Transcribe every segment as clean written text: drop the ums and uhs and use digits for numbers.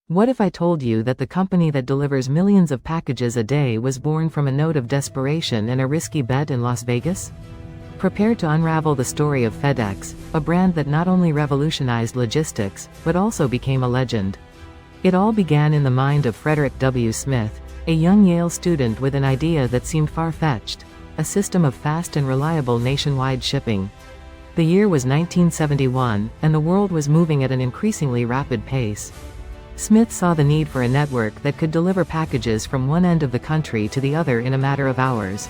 What if I told you that the company that delivers millions of packages a day was born from a note of desperation and a risky bet in Las Vegas? Prepare to unravel the story of FedEx, a brand that not only revolutionized logistics, but also became a legend. It all began in the mind of Frederick W. Smith, a young Yale student with an idea that seemed far-fetched: a system of fast and reliable nationwide shipping. The year was 1971, and the world was moving at an increasingly rapid pace. Smith saw the need for a network that could deliver packages from one end of the country to the other in a matter of hours.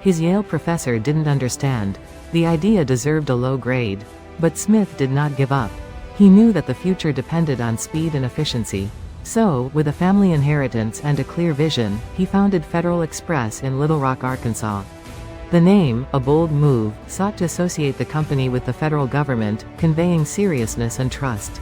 His Yale professor didn't understand. The idea deserved a low grade. But Smith did not give up. He knew that the future depended on speed and efficiency. So, with a family inheritance and a clear vision, he founded Federal Express in Little Rock, Arkansas. The name, a bold move, sought to associate the company with the federal government, conveying seriousness and trust.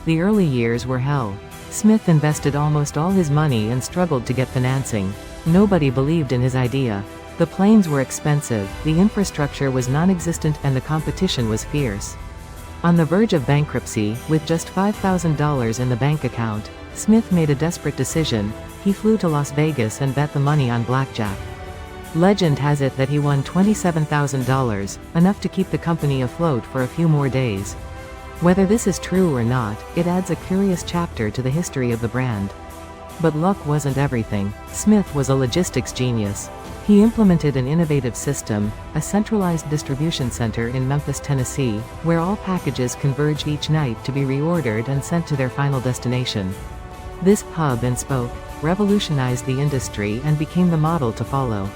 The early years were hell. Smith invested almost all his money and struggled to get financing. Nobody believed in his idea. The planes were expensive, the infrastructure was non-existent, and the competition was fierce. On the verge of bankruptcy, with just $5,000 in the bank account, Smith made a desperate decision. He flew to Las Vegas and bet the money on blackjack. Legend has it that he won $27,000, enough to keep the company afloat for a few more days. Whether this is true or not, it adds a curious chapter to the history of the brand. But luck wasn't everything. Smith was a logistics genius. He implemented an innovative system, a centralized distribution center in Memphis, Tennessee, where all packages converged each night to be reordered and sent to their final destination. This hub and spoke revolutionized the industry and became the model to follow.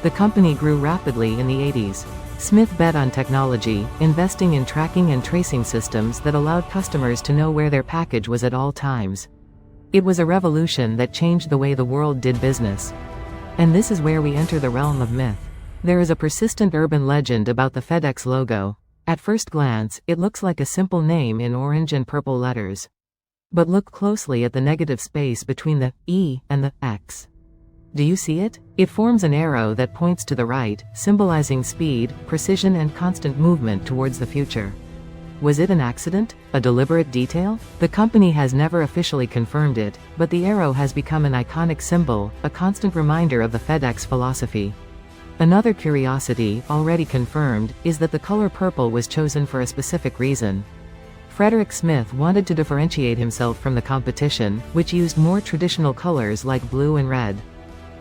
The company grew rapidly in the 80s. Smith bet on technology, investing in tracking and tracing systems that allowed customers to know where their package was at all times. It was a revolution that changed the way the world did business. And this is where we enter the realm of myth. There is a persistent urban legend about the FedEx logo. At first glance, it looks like a simple name in orange and purple letters. But look closely at the negative space between the E and the X. Do you see it? It forms an arrow that points to the right, symbolizing speed, precision, and constant movement towards the future. Was it an accident? A deliberate detail? The company has never officially confirmed it, but the arrow has become an iconic symbol, a constant reminder of the FedEx philosophy. Another curiosity, already confirmed, is that the color purple was chosen for a specific reason. Frederick Smith wanted to differentiate himself from the competition, which used more traditional colors like blue and red.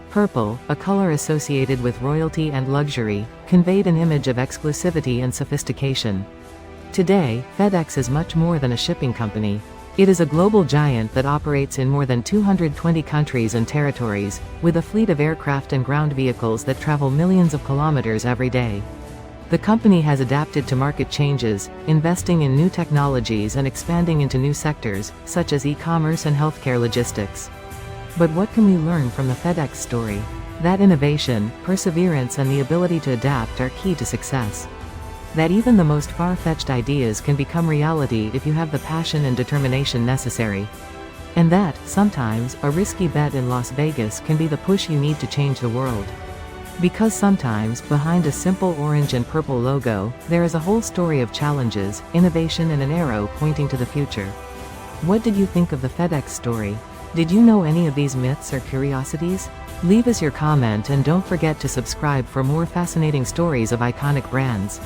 Purple, a color associated with royalty and luxury, conveyed an image of exclusivity and sophistication. Today, FedEx is much more than a shipping company. It is a global giant that operates in more than 220 countries and territories, with a fleet of aircraft and ground vehicles that travel millions of kilometers every day. The company has adapted to market changes, investing in new technologies and expanding into new sectors, such as e-commerce and healthcare logistics. But what can we learn from the FedEx story? That innovation, perseverance, and the ability to adapt are key to success. That even the most far-fetched ideas can become reality if you have the passion and determination necessary. And that, sometimes, a risky bet in Las Vegas can be the push you need to change the world. Because sometimes, behind a simple orange and purple logo, there is a whole story of challenges, innovation, and an arrow pointing to the future. What did you think of the FedEx story? Did you know any of these myths or curiosities? Leave us your comment and don't forget to subscribe for more fascinating stories of iconic brands.